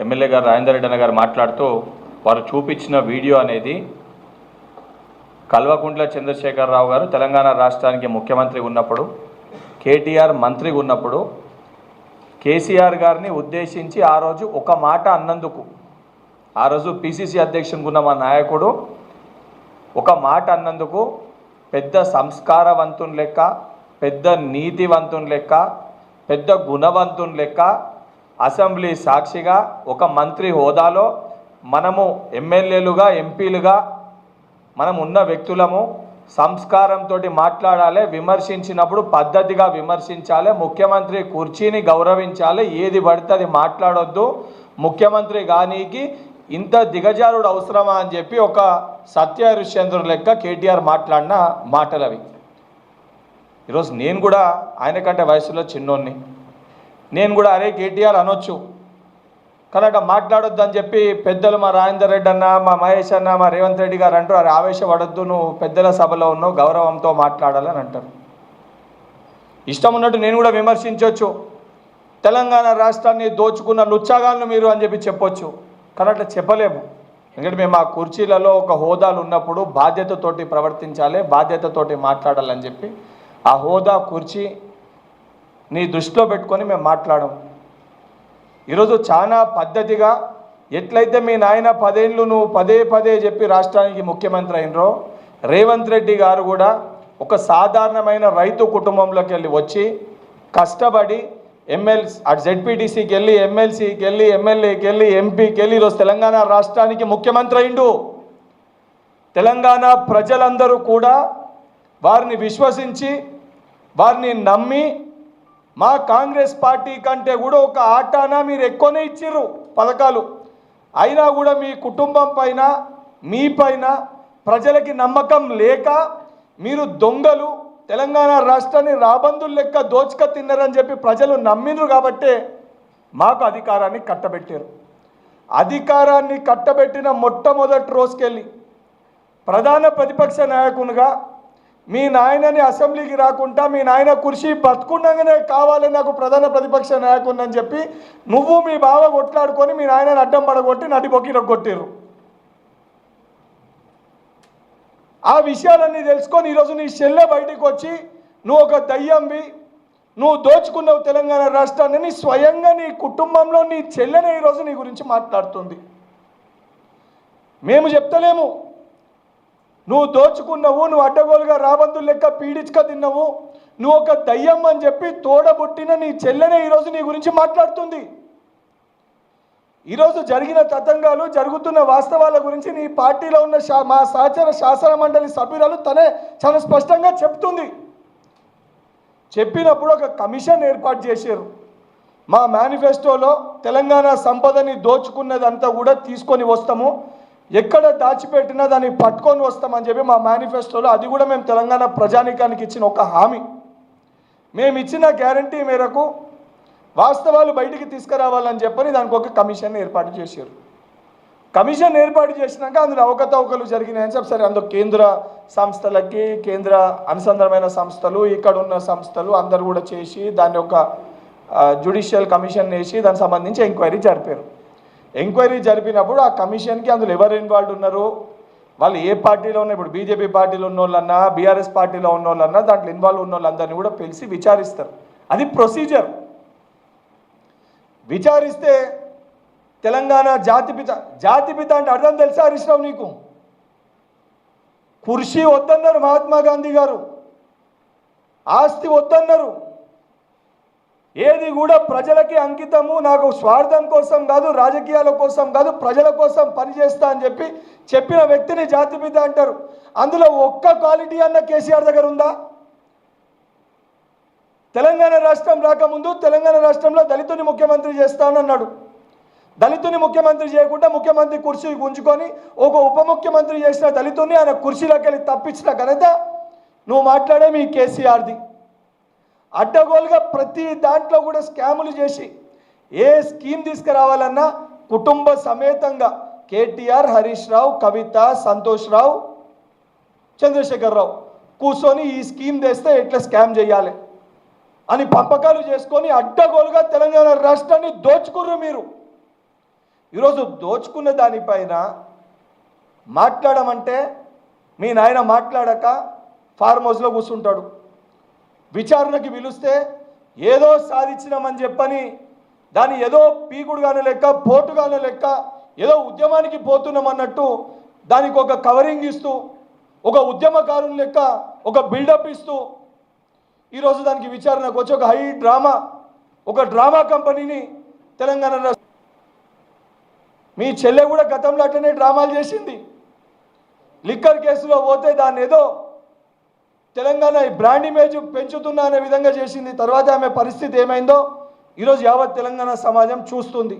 MLA గారు రాజేందర్ రెడ్డి అన్న గారు మాట్లాడుతూ వారు చూపించిన వీడియో అనేది కల్వకుంట్ల చంద్రశేఖరరావు గారు తెలంగాణ రాష్ట్రానికి ముఖ్యమంత్రి ఉన్నప్పుడు, కేటీఆర్ మంత్రి ఉన్నప్పుడు కేసీఆర్ గారిని ఉద్దేశించి ఆ రోజు ఒక మాట అన్నందుకు, ఆ రోజు పిసిసి అధ్యక్షునికి ఉన్న మా నాయకుడు ఒక మాట అన్నందుకు పెద్ద సంస్కారవంతుని లెక్క, పెద్ద నీతివంతుని లెక్క, పెద్ద గుణవంతుని లెక్క అసెంబ్లీ సాక్షిగా ఒక మంత్రి హోదాలో మనము ఎమ్మెల్యేలుగా ఎంపీలుగా మనం ఉన్న వ్యక్తులము సంస్కారంతో మాట్లాడాలి, విమర్శించినప్పుడు పద్ధతిగా విమర్శించాలి, ముఖ్యమంత్రి కుర్చీని గౌరవించాలి, ఏది పడితే అది మాట్లాడొద్దు, ముఖ్యమంత్రి గానికి ఇంత దిగజారుడు అవసరమా అని చెప్పి ఒక సత్య హరిశ్చంద్రుడు లెక్క కేటీఆర్ మాట్లాడిన మాటలు అవి. ఈరోజు నేను కూడా ఆయన కంటే వయసులో చిన్నోన్ని, నేను కూడా అరే కేటీఆర్ అనొచ్చు, కానీ అట్లా మాట్లాడొద్దు అని చెప్పి పెద్దలు మా రాజేందర్ రెడ్డి అన్న, మా మహేష్ అన్న, మా రేవంత్ రెడ్డి గారు అంటారు, అరే ఆవేశపడొద్దు, నువ్వు పెద్దల సభలో ఉన్నావు, గౌరవంతో మాట్లాడాలని అంటారు. ఇష్టం ఉన్నట్టు నేను కూడా విమర్శించవచ్చు, తెలంగాణ రాష్ట్రాన్ని దోచుకున్న లుచ్చాగాళ్ళు మీరు అని చెప్పి చెప్పొచ్చు, కానీ అట్లా చెప్పలేము. ఎందుకంటే మేము ఆ కుర్చీలలో ఒక హోదాలు ఉన్నప్పుడు బాధ్యతతోటి ప్రవర్తించాలి, బాధ్యతతోటి మాట్లాడాలని చెప్పి ఆ హోదా కుర్చీ నీ దృష్టిలో పెట్టుకొని మేము మాట్లాడము. ఈరోజు చాలా పద్ధతిగా ఎట్లయితే మీ నాయన 10 ఏళ్ళు నువ్వు పదే పదే చెప్పి రాష్ట్రానికి ముఖ్యమంత్రి అయినరో, రేవంత్ రెడ్డి గారు కూడా ఒక సాధారణమైన రైతు కుటుంబంలోకి వెళ్ళి వచ్చి కష్టపడి జెడ్పీటీసీకి వెళ్ళి, ఎమ్మెల్సీకి వెళ్ళి, ఎమ్మెల్యేకి వెళ్ళి, ఎంపీకి వెళ్ళి ఈరోజు తెలంగాణ రాష్ట్రానికి ముఖ్యమంత్రి అయిండు. తెలంగాణ ప్రజలందరూ కూడా వారిని విశ్వసించి వారిని నమ్మి మా కాంగ్రెస్ పార్టీ కంటే కూడా ఒక ఆటాన మీరు ఎక్కువనే ఇచ్చిర్రు పథకాలు, అయినా కూడా మీ కుటుంబం పైన మీ పైన ప్రజలకి నమ్మకం లేక మీరు దొంగలు, తెలంగాణ రాష్ట్రాన్ని రాబందులు లెక్క దోచుక తిన్నారని చెప్పి ప్రజలు నమ్మినరు కాబట్టే మాకు అధికారాన్ని కట్టబెట్టారు. అధికారాన్ని కట్టబెట్టిన మొట్టమొదటి రోజుకెళ్ళి ప్రధాన ప్రతిపక్ష నాయకునిగా మీ నాయనని అసెంబ్లీకి రాకుండా మీ నాయన కుర్చీ బతుకుండగానే కావాలి నాకు ప్రధాన ప్రతిపక్ష నాయకుని అని చెప్పి నువ్వు మీ బావ కొట్లాడుకొని మీ నాయనని అడ్డం పడగొట్టి నడిబొక్కి రొగ్గొట్టారు. ఆ విషయాలన్నీ తెలుసుకొని ఈరోజు నీ చెల్లె బయటికి వచ్చి నువ్వు ఒక దయ్యంవి, నువ్వు దోచుకున్నావు తెలంగాణ రాష్ట్రాన్ని, నీ స్వయంగా నీ కుటుంబంలో నీ చెల్లెనే ఈరోజు నీ గురించి మాట్లాడుతుంది. మేము చెప్తలేము నువ్వు దోచుకున్నావు, నువ్వు అడ్డగోలుగా రాబందులు లెక్క పీడించుక తిన్నావు, నువ్వు ఒక దయ్యం అని చెప్పి తోడబుట్టిన నీ చెల్లెనే ఈరోజు నీ గురించి మాట్లాడుతుంది. ఈరోజు జరిగిన తతంగాలు, జరుగుతున్న వాస్తవాల గురించి నీ పార్టీలో ఉన్న మా సహచర శాసన మండలి సభ్యురాలు తనే చాలా స్పష్టంగా చెప్తుంది. చెప్పినప్పుడు ఒక కమిషన్ ఏర్పాటు చేశారు. మా మేనిఫెస్టోలో తెలంగాణ సంపదని దోచుకున్నదంతా కూడా తీసుకొని వస్తాము, ఎక్కడ దాచిపెట్టినా దాన్ని పట్టుకొని వస్తామని చెప్పి మా మేనిఫెస్టోలో, అది కూడా మేము తెలంగాణ ప్రజానీకానికి ఇచ్చిన ఒక హామీ. మేము ఇచ్చిన గ్యారంటీ మేరకు వాస్తవాలు బయటికి తీసుకురావాలని చెప్పని దానికి ఒక కమిషన్ ఏర్పాటు చేశారు. కమిషన్ ఏర్పాటు చేసినాక అందులో అవకతవకలు జరిగినాయని చెప్పి సరే అందులో కేంద్ర సంస్థలకి, కేంద్ర అనుసంధానమైన సంస్థలు, ఇక్కడ ఉన్న సంస్థలు అందరూ కూడా చేసి దాన్ని ఒక జ్యుడిషియల్ కమిషన్ వేసి దానికి సంబంధించి ఎంక్వైరీ జరిపారు. ఎంక్వైరీ జరిపినప్పుడు ఆ కమిషన్కి అందులో ఎవరు ఇన్వాల్వ్ ఉన్నారు, వాళ్ళు ఏ పార్టీలో ఉన్నారు, ఇప్పుడు బీజేపీ పార్టీలో ఉన్న వాళ్ళన్నా బీఆర్ఎస్ పార్టీలో ఉన్న వాళ్ళన్నా దాంట్లో ఇన్వాల్వ్ ఉన్న వాళ్ళందరినీ కూడా పిలిచి విచారిస్తారు. అది ప్రొసీజర్. విచారిస్తే తెలంగాణ జాతిపిత అంటే అర్థం తెలుసా హరీష్ రావు నీకు? కుర్చీ వద్దన్నారు మహాత్మా గాంధీ గారు, ఆస్తి వద్దన్నారు, ఏది కూడా ప్రజలకి అంకితము, నాకు స్వార్థం కోసం కాదు, రాజకీయాల కోసం కాదు, ప్రజల కోసం పనిచేస్తా అని చెప్పిన వ్యక్తిని జాతిపిత అంటారు. అందులో ఒక్క క్వాలిటీ అన్న కేసీఆర్ దగ్గర ఉందా? తెలంగాణ రాష్ట్రం రాకముందు తెలంగాణ రాష్ట్రంలో దళితుని ముఖ్యమంత్రి చేస్తానన్నాడు. దళితుని ముఖ్యమంత్రి చేయకుండా ముఖ్యమంత్రి కుర్చీ గుంజుకొని ఒక ఉప ముఖ్యమంత్రి చేసిన దళితుని ఆయన కుర్చీలోకి వెళ్ళి తప్పించిన ఘనత నువ్వు మాట్లాడే మీ కేసీఆర్ది. అడ్డగోలుగా ప్రతి దాంట్లో కూడా స్కాములు చేసి ఏ స్కీమ్ తీసుకురావాలన్నా కుటుంబ సమేతంగా కేటీఆర్, హరీష్ రావు, కవిత, సంతోష్ రావు, చంద్రశేఖరరావు కూర్చొని ఈ స్కీమ్ తెస్తే ఎట్లా స్కామ్ చేయాలి అని పంపకాలు చేసుకొని అడ్డగోలుగా తెలంగాణ రాష్ట్రాన్ని దోచుకుర్రు మీరు. ఈరోజు దోచుకున్న దానిపైన మాట్లాడమంటే మీ నాయన మాట్లాడక ఫార్మ్ హౌస్లో కూర్చుంటాడు. విచారణకి పిలిస్తే ఏదో సాధించినామని చెప్పని దాన్ని ఏదో పీకుడుగానే లెక్క పోటుగానే లెక్క ఏదో ఉద్యమానికి పోతున్నామన్నట్టు దానికి ఒక కవరింగ్ ఇస్తూ ఒక ఉద్యమకారుని లెక్క ఒక బిల్డప్ ఇస్తూ ఈరోజు దానికి విచారణకు వచ్చి ఒక ఒక డ్రామా కంపెనీని తెలంగాణ మీ చెల్లె కూడా గతంలో అట్లనే డ్రామాలు చేసింది. లిక్కర్ కేసులో పోతే దాన్ని ఏదో తెలంగాణ బ్రాండ్ ఇమేజ్ పెంచుతున్నా అనే విధంగా చేసింది. తర్వాత ఆమె పరిస్థితి ఏమైందో ఈరోజు యావత్ తెలంగాణ సమాజం చూస్తుంది.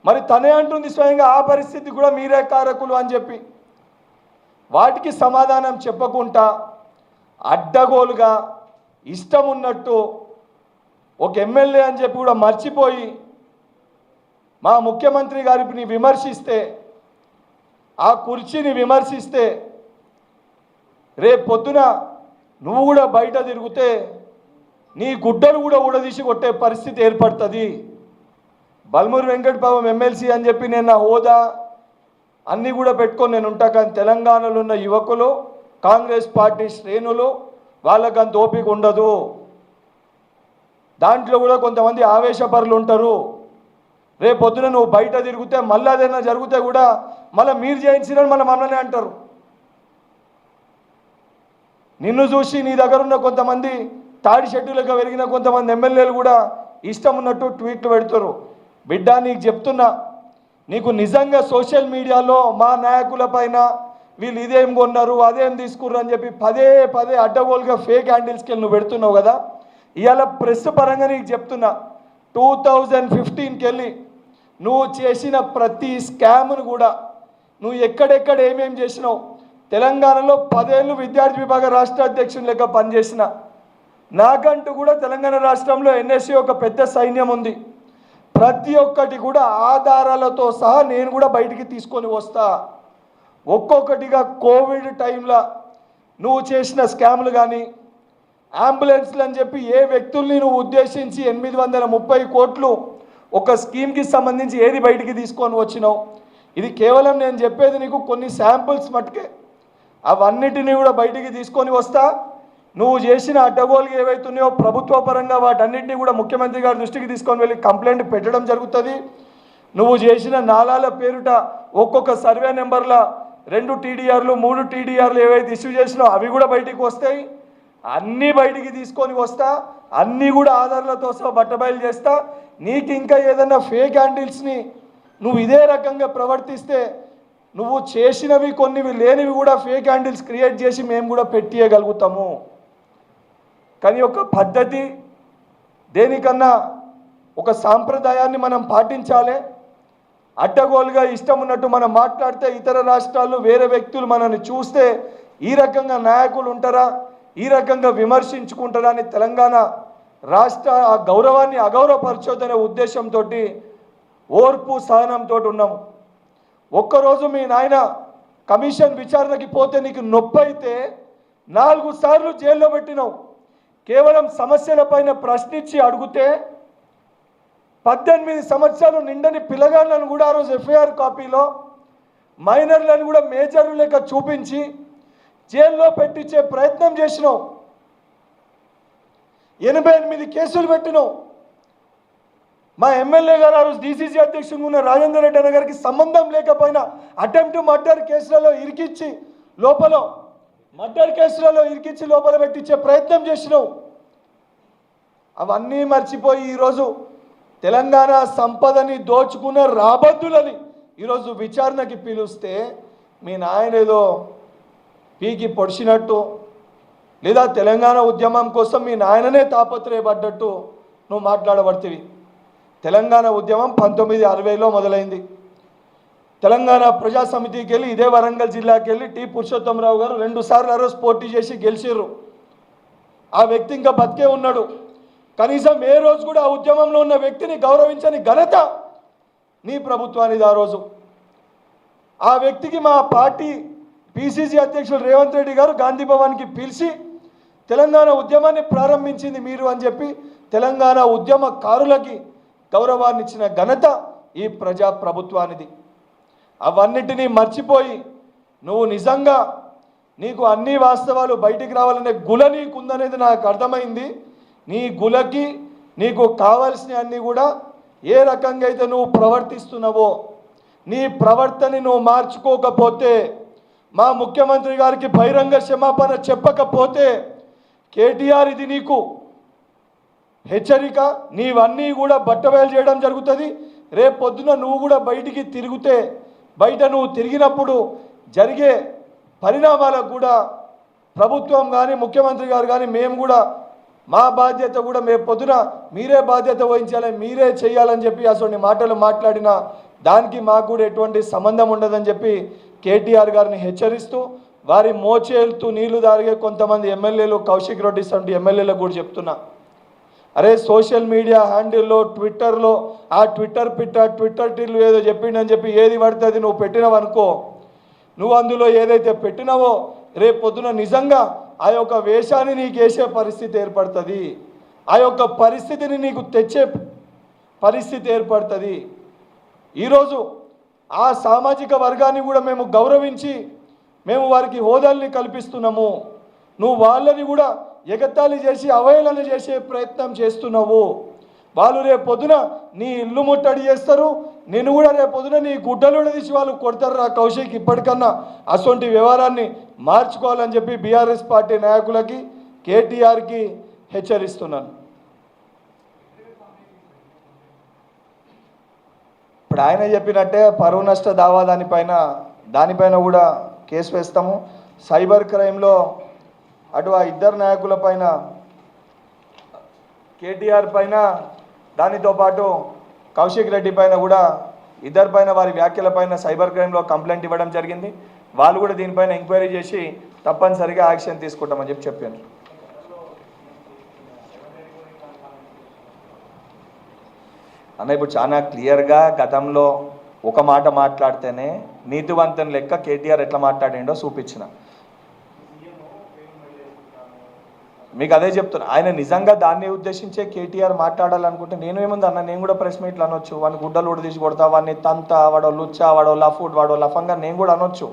మరి తనే అంటుంది స్వయంగా ఆ పరిస్థితి కూడా మీరే కారకులు అని చెప్పి. వాటికి సమాధానం చెప్పకుండా అడ్డగోలుగా ఇష్టం ఉన్నట్టు ఒక ఎమ్మెల్యే అని చెప్పి కూడా మర్చిపోయి మా ముఖ్యమంత్రి గారిని విమర్శిస్తే, ఆ కుర్చీని విమర్శిస్తే రేపు పొద్దున నువ్వు కూడా బయట తిరిగితే నీ గుడ్డలు కూడా ఊడదీసి కొట్టే పరిస్థితి ఏర్పడుతుంది. బల్మూరి వెంకటబాబు ఎమ్మెల్సీ అని చెప్పి నేను నా హోదా అన్నీ కూడా పెట్టుకొని నేను ఉంటా. కానీ తెలంగాణలో ఉన్న యువకులు కాంగ్రెస్ పార్టీ శ్రేణులు వాళ్ళకి అంత ఓపిక ఉండదు. దాంట్లో కూడా కొంతమంది ఆవేశపరులు ఉంటారు. రేపు పొద్దున నువ్వు బయట తిరిగితే మళ్ళీ అదేనా జరిగితే కూడా మళ్ళీ మీరు చేయించినని మమ్మల్ని అంటారు. నిన్ను చూసి నీ దగ్గర ఉన్న కొంతమంది తాడి చెట్టులుగా పెరిగిన కొంతమంది ఎమ్మెల్యేలు కూడా ఇష్టం ఉన్నట్టు ట్వీట్లు పెడతారు. బిడ్డ నీకు చెప్తున్నా, నీకు నిజంగా సోషల్ మీడియాలో మా నాయకుల పైన వీళ్ళు ఇదేం కొన్నారు అదేం తీసుకుర్రు అని చెప్పి పదే పదే అడ్డగోలుగా ఫేక్ హ్యాండిల్స్కి నువ్వు పెడుతున్నావు కదా. ఇవాళ ప్రెస్ పరంగా నీకు చెప్తున్నా, 2015కి వెళ్ళి నువ్వు చేసిన ప్రతి స్కామ్ను కూడా నువ్వు ఎక్కడెక్కడ ఏమేం చేసినావు. తెలంగాణలో 10 ఏళ్ళు విద్యార్థి విభాగ రాష్ట్ర అధ్యక్షుని లెక్క పనిచేసిన నాకంటూ కూడా తెలంగాణ రాష్ట్రంలో ఎన్ఎస్సీ ఒక పెద్ద సైన్యం ఉంది. ప్రతి ఒక్కటి కూడా ఆధారాలతో సహా నేను కూడా బయటికి తీసుకొని వస్తా. ఒక్కొక్కటిగా కోవిడ్ టైంలో నువ్వు చేసిన స్కామ్లు కానీ అంబులెన్స్లు అని చెప్పి ఏ వ్యక్తుల్ని నువ్వు ఉద్దేశించి 830 కోట్లు ఒక స్కీమ్కి సంబంధించి ఏది బయటికి తీసుకొని వచ్చినావు. ఇది కేవలం నేను చెప్పేది నీకు కొన్ని శాంపుల్స్ మట్టుకే. అవన్నిటినీ కూడా బయటికి తీసుకొని వస్తా. నువ్వు చేసిన అడ్డగోలుగా ఏవైతున్నాయో ప్రభుత్వ పరంగా వాటన్నిటినీ కూడా ముఖ్యమంత్రి గారి దృష్టికి తీసుకొని వెళ్ళి కంప్లైంట్ పెట్టడం జరుగుతుంది. నువ్వు చేసిన నాలాల పేరుట ఒక్కొక్క సర్వే నెంబర్ల 2 TDRలు 3 TDRలు ఏవైతే ఇష్యూ చేసినావు అవి కూడా బయటికి వస్తాయి. అన్నీ బయటికి తీసుకొని వస్తా. అన్నీ కూడా ఆధారాలతో సహా బట్టబయలు చేస్తా. నీకు ఇంకా ఏదైనా ఫేక్ హ్యాండిల్స్ని నువ్వు ఇదే రకంగా ప్రవర్తిస్తే నువ్వు చేసినవి కొన్నివి లేనివి కూడా ఫేక్ హ్యాండిల్స్ క్రియేట్ చేసి మేము కూడా పెట్టియగలుగుతాము. కానీ ఒక పద్ధతి దేనికన్నా ఒక సాంప్రదాయాన్ని మనం పాటించాలి. అడ్డగోలుగా ఇష్టం ఉన్నట్టు మనం మాట్లాడితే ఇతర రాష్ట్రాలు వేరే వ్యక్తులు మనల్ని చూస్తే ఈ రకంగా నాయకులు ఉంటారా, ఈ రకంగా విమర్శించుకుంటారా అని తెలంగాణ రాష్ట్ర ఆ గౌరవాన్ని అగౌరవపరచొద్దనే ఉద్దేశంతో ఓర్పు సహనంతో ఉన్నాము. ఒక్కరోజు మీ నాయన కమిషన్ విచారణకి పోతే నీకు నొప్పి అయితే 4 సార్లు జైల్లో పెట్టినావు. కేవలం సమస్యలపైన ప్రశ్నించి అడిగితే 18 సంవత్సరాలు నిండని పిల్లగాళ్ళను కూడా ఆ రోజు ఎఫ్ఐఆర్ కాపీలో మైనర్లను కూడా మేజర్లు లెక్క చూపించి జైల్లో పెట్టించే ప్రయత్నం చేసినావు. 88 కేసులు పెట్టినావు. మా ఎమ్మెల్యే గారు ఆ రోజు DCC అధ్యక్షుడు ఉన్న రాజేందర్ రెడ్డి అన్న గారికి సంబంధం లేకపోయినా అటెంప్ట్ మర్డర్ కేసులలో ఇరికించి లోపల పెట్టించే ప్రయత్నం చేసినావు. అవన్నీ మర్చిపోయి ఈరోజు తెలంగాణ సంపదని దోచుకున్న రాబద్దులని ఈరోజు విచారణకి పిలుస్తే మీ నాయన ఏదో పీకి పొడిచినట్టు లేదా తెలంగాణ ఉద్యమం కోసం మీ నాయననే తాపత్రయపడ్డట్టు నువ్వు మాట్లాడబడుతుంది. తెలంగాణ ఉద్యమం 1960లో మొదలైంది. తెలంగాణ ప్రజా సమితికి వెళ్ళి ఇదే వరంగల్ జిల్లాకి వెళ్ళి టి పురుషోత్తమరావు గారు 2 సార్లు ఆ రోజు పోటీ చేసి గెలిచిర్రు. ఆ వ్యక్తి ఇంకా బతికే ఉన్నాడు. కనీసం ఏ రోజు కూడా ఆ ఉద్యమంలో ఉన్న వ్యక్తిని గౌరవించని ఘనత నీ ప్రభుత్వానిది. ఆ రోజు ఆ వ్యక్తికి మా పార్టీ PCC అధ్యక్షుడు రేవంత్ రెడ్డి గారు గాంధీ భవన్కి పిలిచి తెలంగాణ ఉద్యమాన్ని ప్రారంభించింది మీరు అని చెప్పి తెలంగాణ ఉద్యమకారులకి గౌరవాన్ని ఇచ్చిన ఘనత ఈ ప్రజా ప్రభుత్వానిది. అవన్నిటినీ మర్చిపోయి నువ్వు నిజంగా నీకు అన్ని వాస్తవాలు బయటికి రావాలనే గుల నీకుందనేది నాకు అర్థమైంది. నీ గులకి నీకు కావాల్సిన అన్నీ కూడా ఏ రకంగా అయితే నువ్వు ప్రవర్తిస్తున్నావో నీ ప్రవర్తనని నువ్వు మార్చుకోకపోతే, మా ముఖ్యమంత్రి గారికి బహిరంగ క్షమాపణ చెప్పకపోతే కేటీఆర్ ఇది నీకు హెచ్చరిక. నీవన్నీ కూడా బట్టబయలు చేయడం జరుగుతుంది. రేపు పొద్దున నువ్వు కూడా బయటికి తిరిగితే, బయట నువ్వు తిరిగినప్పుడు జరిగే పరిణామాలకు కూడా ప్రభుత్వం కానీ ముఖ్యమంత్రి గారు కానీ మేము కూడా మా బాధ్యత కూడా రేపు పొద్దున మీరే బాధ్యత వహించాలి, మీరే చేయాలని చెప్పి అసలు మాటలు మాట్లాడిన దానికి మాకు కూడా ఎటువంటి సంబంధం ఉండదని చెప్పి కేటీఆర్ గారిని హెచ్చరిస్తూ, వారి మోచేలుతూ నీళ్లు దారిగే కొంతమంది ఎమ్మెల్యేలు, కౌశిక్ రెడ్డి వంటి ఎమ్మెల్యేలకు కూడా చెప్తున్నా, అరే సోషల్ మీడియా హ్యాండిల్లో ట్విట్టర్లో ఆ ట్విట్టర్ టీలు ఏదో చెప్పిండని చెప్పి ఏది పడుతుంది నువ్వు పెట్టినవనుకో, నువ్వు అందులో ఏదైతే పెట్టినావో రేపు పొద్దున నిజంగా ఆ యొక్క వేషాన్ని నీకు వేసే పరిస్థితి ఏర్పడుతుంది, ఆ యొక్క పరిస్థితిని నీకు తెచ్చే పరిస్థితి ఏర్పడుతుంది. ఈరోజు ఆ సామాజిక వర్గాన్ని కూడా మేము గౌరవించి మేము వారికి హోదాల్ని కల్పిస్తున్నాము. నువ్వు వాళ్ళని కూడా ఎగతాళి చేసి అవహేళన చేసే ప్రయత్నం చేస్తున్నావు. వాళ్ళు రేపు పొద్దున నీ ఇల్లు ముట్టడి చేస్తారు, నేను కూడా రేపు పొద్దున నీ గుడ్డలు తీసి వాళ్ళు కొడతారు. రా కౌశిక్, ఇప్పటికన్నా అటువంటి వ్యవహారాన్ని మార్చుకోవాలని చెప్పి బీఆర్ఎస్ పార్టీ నాయకులకి కేటీఆర్కి హెచ్చరిస్తున్నాను. ఇప్పుడు ఆయన చెప్పినట్టే పరువు నష్ట దావా దానిపైన కూడా కేసు వేస్తాము. సైబర్ క్రైమ్లో అటు ఆ ఇద్దరు నాయకుల పైన, కేటీఆర్ పైన, దానితో పాటు కౌశిక్ రెడ్డి పైన కూడా ఇద్దరిపైన వారి వ్యాఖ్యలపైన సైబర్ క్రైమ్లో కంప్లైంట్ ఇవ్వడం జరిగింది. వాళ్ళు కూడా దీనిపైన ఎంక్వైరీ చేసి తప్పనిసరిగా యాక్షన్ తీసుకుంటామని చెప్పాను. అన్న ఇప్పుడు చాలా క్లియర్గా గతంలో ఒక మాట మాట్లాడితేనే నీతివంతం లెక్క కేటీఆర్ ఎట్లా మాట్లాడిండో చూపించిన మీకు అదే చెప్తున్నా. ఆయన నిజంగా దాన్ని ఉద్దేశించే కేటీఆర్ మాట్లాడాలనుకుంటే నేను ఏముంది అన్న, నేను కూడా ప్రెస్ మీట్లు అనొచ్చు, వాడిని గుడ్డలు కూడా తీసి కొడతా, వాడిని తంత, వాడో లుచ్చా, వాడో లఫుడ్, వాడో లఫంగా నేను కూడా అనొచ్చు.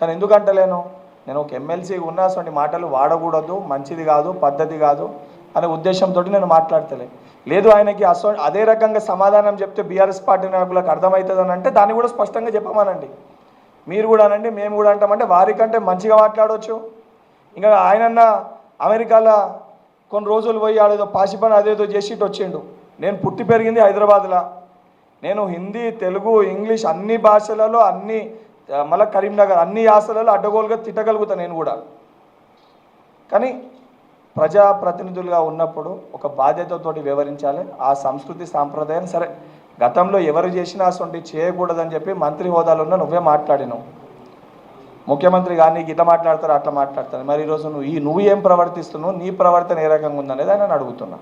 కానీ ఎందుకు అంటలేను? నేను ఒక ఎమ్మెల్సీ ఉన్న అటువంటి మాటలు వాడకూడదు, మంచిది కాదు, పద్ధతి కాదు అనే ఉద్దేశంతో నేను మాట్లాడతలే. లేదు ఆయనకి అదే రకంగా సమాధానం చెప్తే బీఆర్ఎస్ పార్టీ నాయకులకు అర్థమవుతుందని అంటే దాన్ని కూడా స్పష్టంగా చెప్పమనండి. మీరు కూడా అనండి, మేము కూడా అంటామంటే వారికంటే మంచిగా మాట్లాడవచ్చు. ఇంకా ఆయనన్న అమెరికాలో కొన్ని రోజులు పోయి ఆడేదో పాసిపని అదేదో చేసిట్టు వచ్చిండు. నేను పుట్టి పెరిగింది హైదరాబాద్లో. నేను హిందీ, తెలుగు, ఇంగ్లీష్ అన్ని భాషలలో, అన్ని మళ్ళీ కరీంనగర్ అన్ని యాసలలో అడ్డగోలుగా తిట్టగలుగుతాను నేను కూడా. కానీ ప్రజాప్రతినిధులుగా ఉన్నప్పుడు ఒక బాధ్యతతోటి వ్యవహరించాలి. ఆ సంస్కృతి సాంప్రదాయం సరే గతంలో ఎవరు చేసినా అసలు చేయకూడదని చెప్పి మంత్రి హోదాలో ఉన్న నువ్వే మాట్లాడినావు. ముఖ్యమంత్రి కానీ ఇట్లా మాట్లాడతారు, అట్లా మాట్లాడతారు. మరి ఈరోజు నువ్వు ఏం ప్రవర్తిస్తున్నావు, నీ ప్రవర్తన ఏ రకంగా ఉందనేది ఆయన అడుగుతున్నా.